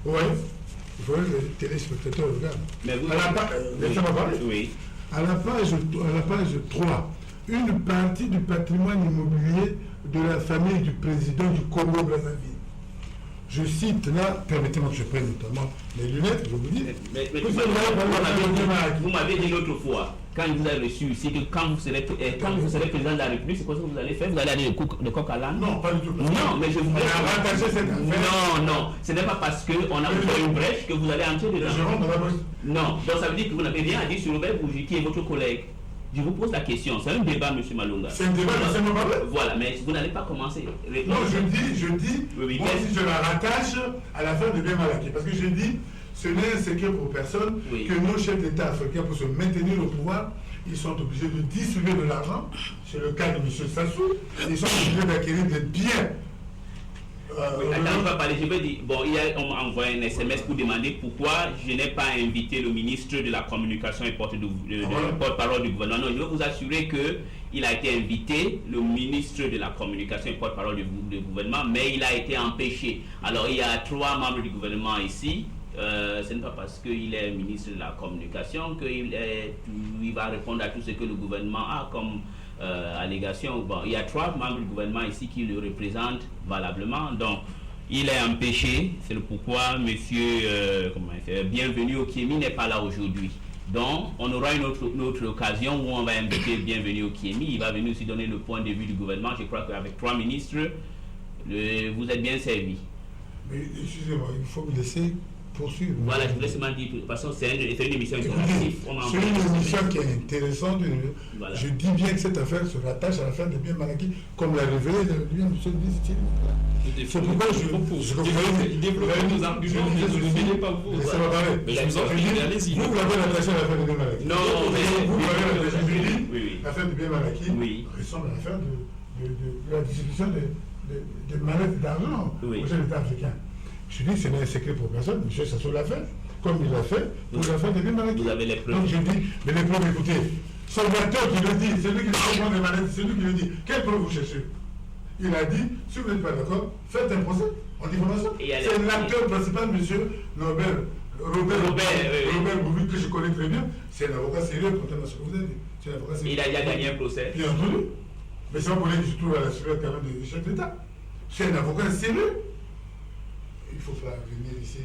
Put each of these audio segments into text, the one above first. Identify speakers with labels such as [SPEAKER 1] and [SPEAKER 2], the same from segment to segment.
[SPEAKER 1] Oui, il faut que les téléspectateurs regardent.
[SPEAKER 2] Mais vous...
[SPEAKER 1] À la page,
[SPEAKER 2] oui.
[SPEAKER 1] À la page 3, une partie du patrimoine immobilier de la famille du président du Congo-Brazzaville. Je cite là, permettez-moi que je prenne notamment les lunettes, je vous dis.
[SPEAKER 2] Mais vous m'avez dit l'autre fois, quand il vous a reçu ici, que quand vous serez président de la République, c'est quoi que vous allez faire? Vous allez aller de coq à l'âne?
[SPEAKER 1] Non, pas du tout.
[SPEAKER 2] Non, mais je vous dis. Non, ce n'est pas parce qu'on a ouvert une brèche que vous allez entrer dedans. Non, donc ça veut dire que vous n'avez rien à dire sur Robert Bourgi, qui est votre collègue. Je vous pose la question, c'est un débat, M. Malonga.
[SPEAKER 1] C'est un débat, laissez-moi parler.
[SPEAKER 2] Voilà, mais vous n'allez pas commencer.
[SPEAKER 1] Non, je dis, oui, moi si je la rattache à l'affaire de bien Malaké, parce que je dis, ce n'est un secret pour personne que nos chefs d'État africains, pour se maintenir au pouvoir, ils sont obligés de distribuer de l'argent. C'est le cas de M. Sassou. Ils sont obligés d'acquérir des biens.
[SPEAKER 2] Attends, on va parler. Je veux dire, bon, on m'a envoyé un SMS pour demander pourquoi je n'ai pas invité le ministre de la Communication et porte-parole du gouvernement. Non, je veux vous assurer qu'il a été invité, le ministre de la Communication et porte-parole du gouvernement, mais il a été empêché. Alors, il y a 3 membres du gouvernement ici. Ce n'est pas parce qu'il est ministre de la Communication qu'il va répondre à tout ce que le gouvernement a comme allégation. Bon, il y a 3 membres du gouvernement ici qui le représentent valablement. Donc, il est empêché. C'est pourquoi monsieur Bienvenu Okiemi n'est pas là aujourd'hui. Donc, on aura une autre occasion où on va inviter Bienvenu Okiemi. Il va venir aussi donner le point de vue du gouvernement. Je crois qu'avec 3 ministres, vous êtes bien servis.
[SPEAKER 1] Mais excusez-moi, il faut me laisser poursuivre.
[SPEAKER 2] Voilà, je vous laisse m'en dire. De toute façon, c'est une émission interactive.
[SPEAKER 1] C'est une émission qui est intéressante. Voilà. Je dis bien que cette affaire se rattache à l'affaire de bien Malaki, comme l'a révélé M. le ministre. C'est pourquoi je propose.
[SPEAKER 3] Développez nos arguments, ne venez pas vous.
[SPEAKER 1] Ça va parler.
[SPEAKER 3] Mais je vous en prie, allez-y.
[SPEAKER 1] Vous l'avez rattaché à l'affaire de bien Malaki.
[SPEAKER 2] Non,
[SPEAKER 1] mais vous l'avez rattaché. L'affaire de bien Malaki ressemble à l'affaire de la distribution de mallettes d'argent au chef d'État africain. Je dis, ce n'est un secret pour personne. M. Sassou l'a fait, comme il l'a fait pour l'affaire de bien Malaki.
[SPEAKER 2] Vous avez les preuves.
[SPEAKER 1] Donc je dis, mais les preuves, écoutez, son acteur qui le dit, c'est lui qui le des mallettes, c'est lui qui le dit. Quelle preuve vous cherchez? Il a dit, si vous n'êtes pas d'accord, faites un procès en diffamation. C'est l'acteur principal, M. Robert Bourgi, que je connais très bien. C'est un avocat sérieux, contrairement à ce que vous avez dit.
[SPEAKER 2] Il a déjà gagné un procès.
[SPEAKER 1] Bien entendu. Mais c'est pas pour aller du tout à la suite quand même des chefs d'État. C'est un avocat sérieux. Il faut pas venir ici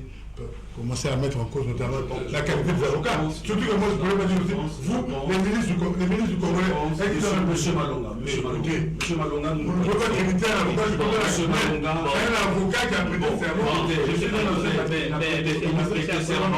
[SPEAKER 1] commencer à mettre en cause notamment la qualité des avocats. Surtout que moi je ne pourrais pas dire aussi, vous, les ministres du Congolais,
[SPEAKER 3] Monsieur Malonga,
[SPEAKER 1] vous ne pouvez pas critiquer un avocat, je peux pas un avocat qui a prêté serment. C'est moi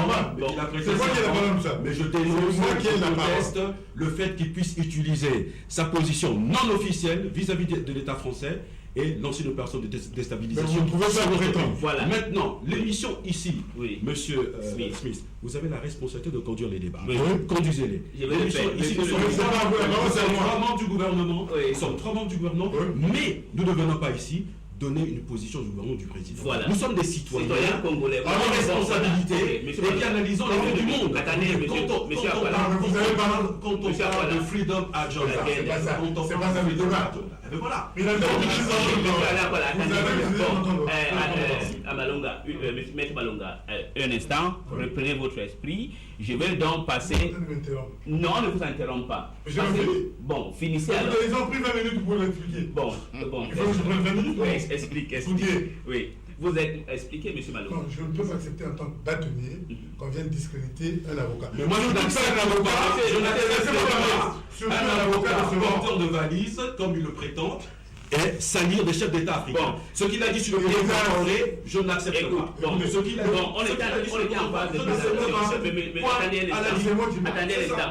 [SPEAKER 1] qui ai la parole de ça.
[SPEAKER 3] Mais je déteste le fait qu'il puisse utiliser sa position non officielle vis-à-vis de l'État français et lancer une opération de déstabilisation.
[SPEAKER 1] Vous ne pouvez pas prétendre.
[SPEAKER 3] Voilà. Maintenant, l'émission ici, Monsieur
[SPEAKER 2] Smith,
[SPEAKER 3] vous avez la responsabilité de conduire les débats.
[SPEAKER 2] Conduisez-les.
[SPEAKER 3] L'émission ici, nous sommes 3 membres du gouvernement. Nous sommes 3 membres du gouvernement, mais nous ne venons pas ici donner une position du gouvernement du président.
[SPEAKER 2] Voilà.
[SPEAKER 3] Nous sommes des citoyens
[SPEAKER 2] congolais.
[SPEAKER 3] Avons responsabilité et qui analysons les faits du monde.
[SPEAKER 2] Attendez,
[SPEAKER 3] quand on parle de freedom agenda,
[SPEAKER 2] c'est pas ça le débat.
[SPEAKER 3] Voilà.
[SPEAKER 2] Maître Malonga, un instant, reprenez votre esprit. Je vais donc passer. Non, ne vous interromps pas. Bon, finissez alors.
[SPEAKER 1] Ils ont pris 20 minutes pour l'expliquer.
[SPEAKER 2] Bon.
[SPEAKER 1] Il faut que je prenne 20 minutes.
[SPEAKER 2] Explique. Oui. Vous êtes expliqué, M. Malonga.
[SPEAKER 1] Non, je ne peux pas accepter en tant que bâtonnier qu'on vienne discréditer un avocat.
[SPEAKER 3] Mais moi, je n'accepte pas un avocat. Je n'accepte pas un avocat de ce porteur de valise, comme il le prétend, et salir des chefs d'État africains. Bon, ce qu'il a dit sur le président congolais, je ne l'accepte pas.
[SPEAKER 2] Ce qu'il a dit, on était en phase de présentation.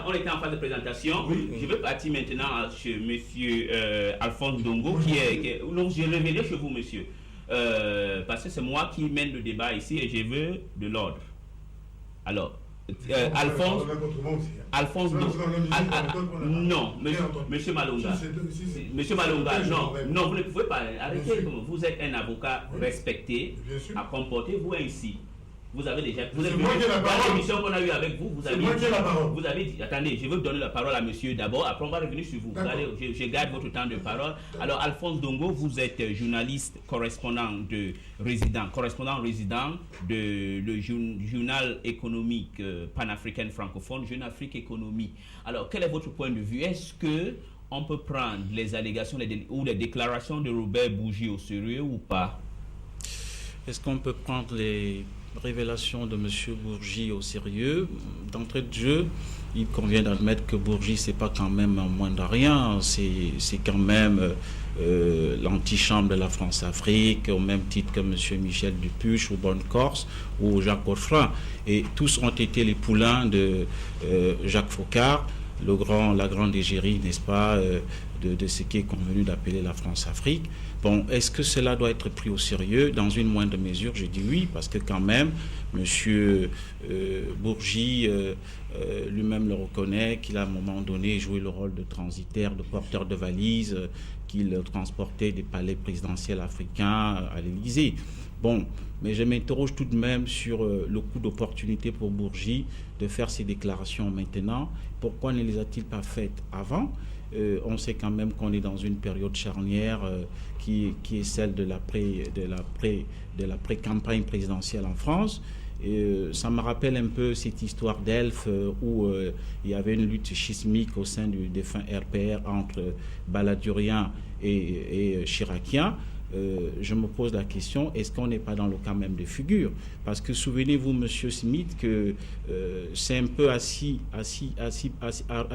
[SPEAKER 2] On était en phase de présentation. Je vais partir maintenant chez M. Alphonse Ndongo, qui est. Donc, je reviendrai chez vous, monsieur. Parce que c'est moi qui mène le débat ici et je veux de l'ordre. Alors, Alphonse non, monsieur Malonga. Monsieur Malonga, non, vous ne pouvez pas arrêter. Vous êtes un avocat respecté. À comporter-vous ainsi. Vous avez déjà...
[SPEAKER 1] C'est moi qui ai la parole.
[SPEAKER 2] Dans l'émission qu'on a eue avec vous, vous avez dit... Attendez, je veux donner la parole à monsieur d'abord, après on va revenir sur vous. Je garde votre temps de parole. Alors, Alphonse Dongo, vous êtes journaliste correspondant résident de le journal économique panafricain francophone, Jeune Afrique Économie. Alors, quel est votre point de vue? Est-ce que on peut prendre les allégations ou les déclarations de Robert Bourgi au sérieux ou pas?
[SPEAKER 4] Est-ce qu'on peut prendre les révélations de M. Bourgi au sérieux? D'entrée de jeu, il convient d'admettre que Bourgi, c'est pas quand même un moins de rien. C'est quand même l'antichambre de la France-Afrique, au même titre que M. Michel Dupuche ou Bonne Corse ou Jacques Godefroy. Et tous ont été les poulains de Jacques Faucard, la grande égérie, n'est-ce pas, de ce qui est convenu d'appeler la France-Afrique. Bon, est-ce que cela doit être pris au sérieux? Dans une moindre mesure, je dis oui, parce que quand même, M. Bourgi lui-même le reconnaît, qu'il a à un moment donné joué le rôle de transitaire, de porteur de valises, qu'il transportait des palais présidentiels africains à l'Élysée. Bon, mais je m'interroge tout de même sur le coup d'opportunité pour Bourgi de faire ces déclarations maintenant. Pourquoi ne les a-t-il pas faites avant? On sait quand même qu'on est dans une période charnière qui est celle de la pré-campagne présidentielle en France. Ça me rappelle un peu cette histoire d'Elf où il y avait une lutte schismique au sein du défunt RPR entre Balladouriens et Chiraciens. Je me pose la question, est-ce qu'on n'est pas dans le cas même de figure? Parce que souvenez-vous, M. Smith, que c'est un peu à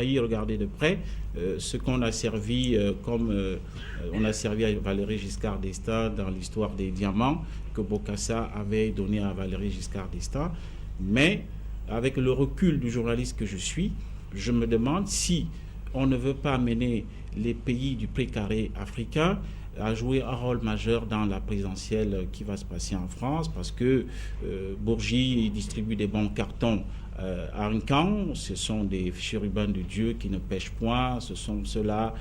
[SPEAKER 4] y regarder de près ce qu'on a servi on a servi à Valéry Giscard d'Estaing dans l'histoire des diamants que Bokassa avait donné à Valéry Giscard d'Estaing. Mais avec le recul du journaliste que je suis, je me demande si on ne veut pas amener les pays du précaré africain à jouer un rôle majeur dans la présidentielle qui va se passer en France, parce que Bourgi distribue des bons cartons à un camp. Ce sont des chérubins de Dieu qui ne pêchent point, ce sont ceux-là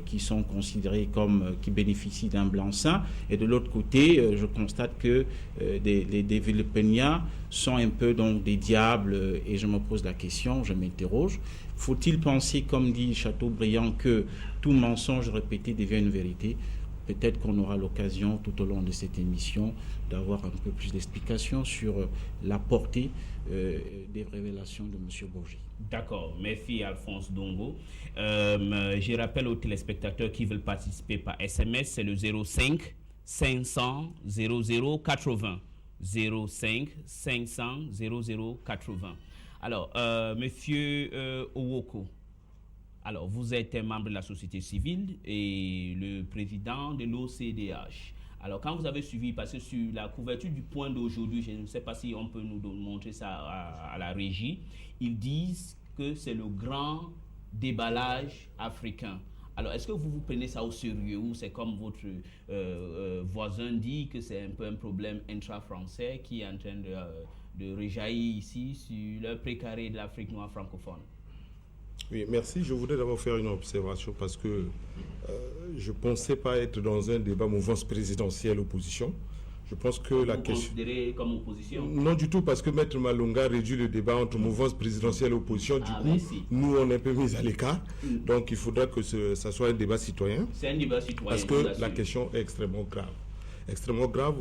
[SPEAKER 4] qui sont considérés comme qui bénéficient d'un blanc-seing, et de l'autre côté je constate que des Villepéniens sont un peu donc des diables, et je me pose la question, je m'interroge, faut-il penser, comme dit Chateaubriand, que tout mensonge répété devient une vérité? Peut-être qu'on aura l'occasion tout au long de cette émission d'avoir un peu plus d'explications sur la portée des révélations de M. Bourgi.
[SPEAKER 2] D'accord, merci Alphonse Dongo. Je rappelle aux téléspectateurs qui veulent participer par SMS, c'est le 05 500 00 80. 05 500 00 80. Alors, Monsieur Owoko, alors, vous êtes un membre de la société civile et le président de l'OCDH. Alors, quand vous avez suivi, parce que sur la couverture du Point d'aujourd'hui, je ne sais pas si on peut nous montrer ça à la régie, ils disent que c'est le grand déballage africain. Alors, est-ce que vous prenez ça au sérieux ou c'est comme votre voisin dit que c'est un peu un problème intra-français qui est en train de réjaillir ici sur le précaré de l'Afrique noire francophone?
[SPEAKER 5] Oui, merci. Je voudrais d'abord faire une observation parce que je ne pensais pas être dans un débat mouvance présidentielle opposition. Je pense que la question...
[SPEAKER 2] Considéré comme opposition?
[SPEAKER 5] Non du tout, parce que Maître Malonga réduit le débat entre mouvance présidentielle et opposition. Du coup, nous, on est un peu mis à l'écart. Donc, il faudra que ça soit un débat citoyen.
[SPEAKER 2] C'est un débat citoyen.
[SPEAKER 5] Parce que la question est extrêmement grave. Extrêmement grave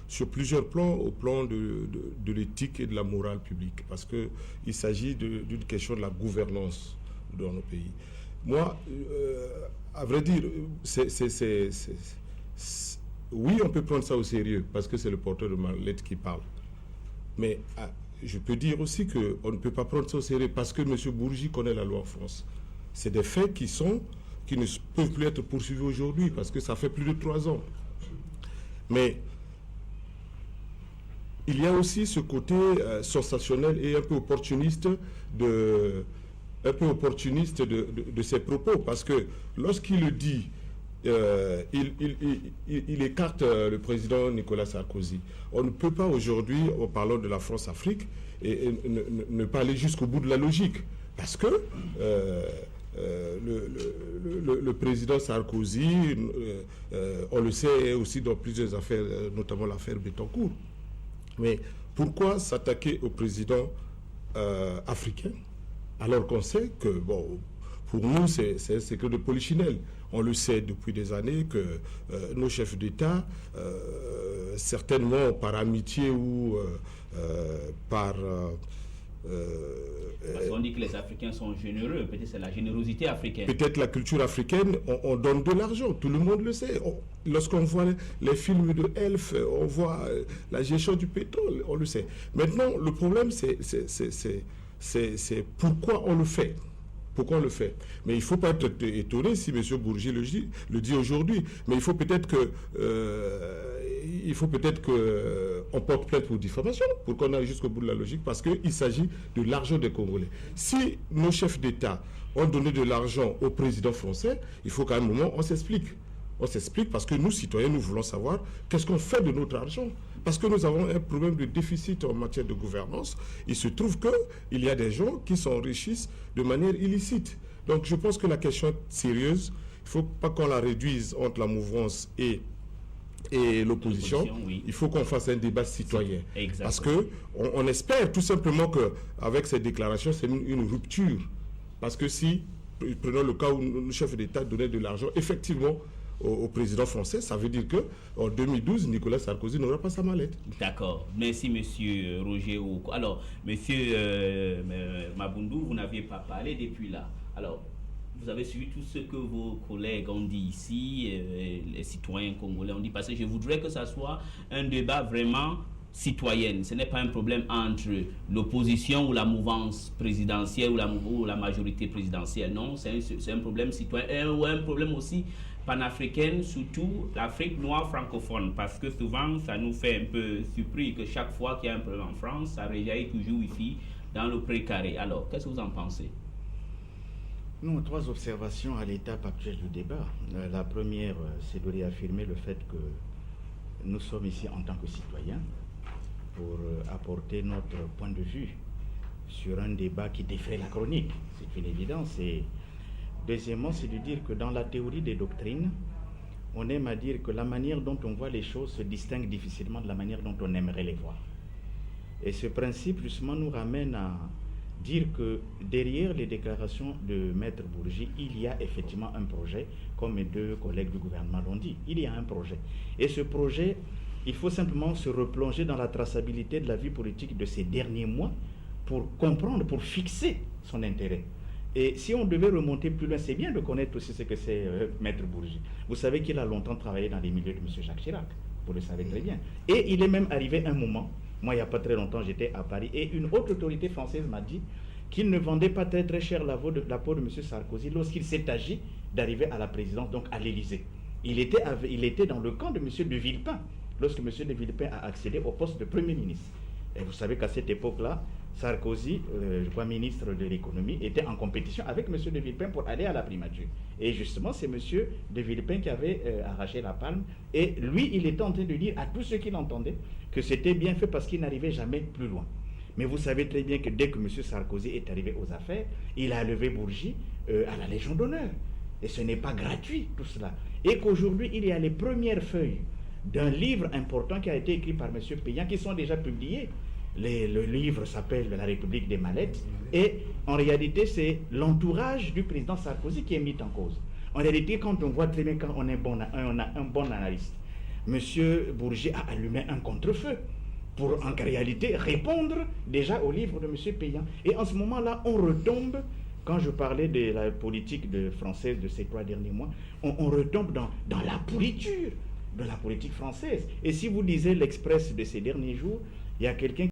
[SPEAKER 5] sur plusieurs plans, au plan de l'éthique et de la morale publique. Parce qu'il s'agit d'une question de la gouvernance dans nos pays. Moi, à vrai dire, oui, on peut prendre ça au sérieux, parce que c'est le porteur de ma lettre qui parle. Mais je peux dire aussi qu'on ne peut pas prendre ça au sérieux, parce que M. Bourgi connaît la loi en France. C'est des faits qui ne peuvent plus être poursuivis aujourd'hui, parce que ça fait plus de 3 ans. Mais il y a aussi ce côté sensationnel et un peu opportuniste de ses propos, parce que lorsqu'il le dit, il écarte le président Nicolas Sarkozy. On ne peut pas aujourd'hui, en parlant de la France-Afrique, et ne pas aller jusqu'au bout de la logique, parce que le président Sarkozy, on le sait aussi dans plusieurs affaires, notamment l'affaire Bettencourt. Mais Pourquoi s'attaquer au président africain alors qu'on sait que, bon, pour nous, c'est un secret de polichinelle. On le sait depuis des années que nos chefs d'État, certainement par amitié ou par...
[SPEAKER 2] Parce qu'on dit que les Africains sont généreux, peut-être c'est la générosité africaine.
[SPEAKER 5] Peut-être la culture africaine, on donne de l'argent, tout le monde le sait. Lorsqu'on voit les films de Elf, on voit la gestion du pétrole, on le sait. Maintenant, le problème, c'est pourquoi on le fait. Pourquoi on le fait? Mais il ne faut pas être étonné si M. Bourgi le dit aujourd'hui. Mais il faut peut-être qu'on porte plainte pour diffamation, pour qu'on aille jusqu'au bout de la logique, parce qu'il s'agit de l'argent des Congolais. Si nos chefs d'État ont donné de l'argent au président français, il faut qu'à un moment, on s'explique. On s'explique parce que nous, citoyens, nous voulons savoir qu'est-ce qu'on fait de notre argent. Parce que nous avons un problème de déficit en matière de gouvernance. Il se trouve qu'il y a des gens qui s'enrichissent de manière illicite. Donc je pense que la question est sérieuse. Il ne faut pas qu'on la réduise entre la mouvance et l'opposition. Oui. Il faut qu'on fasse un débat citoyen.
[SPEAKER 2] Exactement.
[SPEAKER 5] Parce qu'on espère tout simplement qu'avec cette déclaration, c'est une rupture. Parce que si, prenons le cas où le chef d'État donnait de l'argent, effectivement, au président français, ça veut dire qu'en 2012, Nicolas Sarkozy n'aura pas sa mallette.
[SPEAKER 2] D'accord. Merci, monsieur Roger. Alors, monsieur Mabundu, vous n'aviez pas parlé depuis là. Alors, vous avez suivi tout ce que vos collègues ont dit ici, les citoyens congolais ont dit, parce que je voudrais que ça soit un débat vraiment citoyenne. Ce n'est pas un problème entre l'opposition ou la mouvance présidentielle ou la majorité présidentielle. Non, c'est un problème citoyen ou un problème aussi panafricaine, surtout l'Afrique noire francophone, parce que souvent ça nous fait un peu surpris que chaque fois qu'il y a un problème en France, ça rejaillit toujours ici dans le précaré. Alors, qu'est-ce que vous en pensez?
[SPEAKER 6] Non, 3 observations à l'étape actuelle du débat. La première, c'est de réaffirmer le fait que nous sommes ici en tant que citoyens pour apporter notre point de vue sur un débat qui défraie la chronique. C'est une évidence. Et deuxièmement, c'est de dire que dans la théorie des doctrines, on aime à dire que la manière dont on voit les choses se distingue difficilement de la manière dont on aimerait les voir. Et ce principe, justement, nous ramène à dire que derrière les déclarations de Maître Bourgi, il y a effectivement un projet, comme mes 2 collègues du gouvernement l'ont dit. Il y a un projet. Et ce projet, il faut simplement se replonger dans la traçabilité de la vie politique de ces derniers mois pour comprendre, pour fixer son intérêt. Et si on devait remonter plus loin, c'est bien de connaître aussi ce que c'est Maître Bourgi. Vous savez qu'il a longtemps travaillé dans les milieux de M. Jacques Chirac, vous le savez très bien. Et il est même arrivé un moment, moi il n'y a pas très longtemps j'étais à Paris, et une autre autorité française m'a dit qu'il ne vendait pas très très cher la peau de M. Sarkozy lorsqu'il s'est agi d'arriver à la présidence, donc à l'Élysée. Il était dans le camp de M. de Villepin, lorsque M. de Villepin a accédé au poste de Premier ministre. Et vous savez qu'à cette époque-là, Sarkozy, je crois ministre de l'économie, était en compétition avec M. de Villepin pour aller à la primature. Et justement, c'est M. de Villepin qui avait arraché la palme. Et lui, il était en train de dire à tous ceux qui l'entendaient que c'était bien fait parce qu'il n'arrivait jamais plus loin. Mais vous savez très bien que dès que M. Sarkozy est arrivé aux affaires, il a levé Bourgi à la Légion d'honneur. Et ce n'est pas gratuit, tout cela. Et qu'aujourd'hui, il y a les premières feuilles d'un livre important qui a été écrit par M. Payan, qui sont déjà publiés. Le livre s'appelle La République des mallettes. Et en réalité, c'est l'entourage du président Sarkozy qui est mis en cause. En réalité, quand on voit très bien, quand on a un bon analyste, M. Bourgi a allumé un contre-feu pour en réalité répondre déjà au livre de M. Payan. Et en ce moment-là, on retombe, quand je parlais de la politique française de ces 3 derniers mois, on retombe dans la pourriture de la politique française. Et si vous lisez l'Express de ces derniers jours, il y a quelqu'un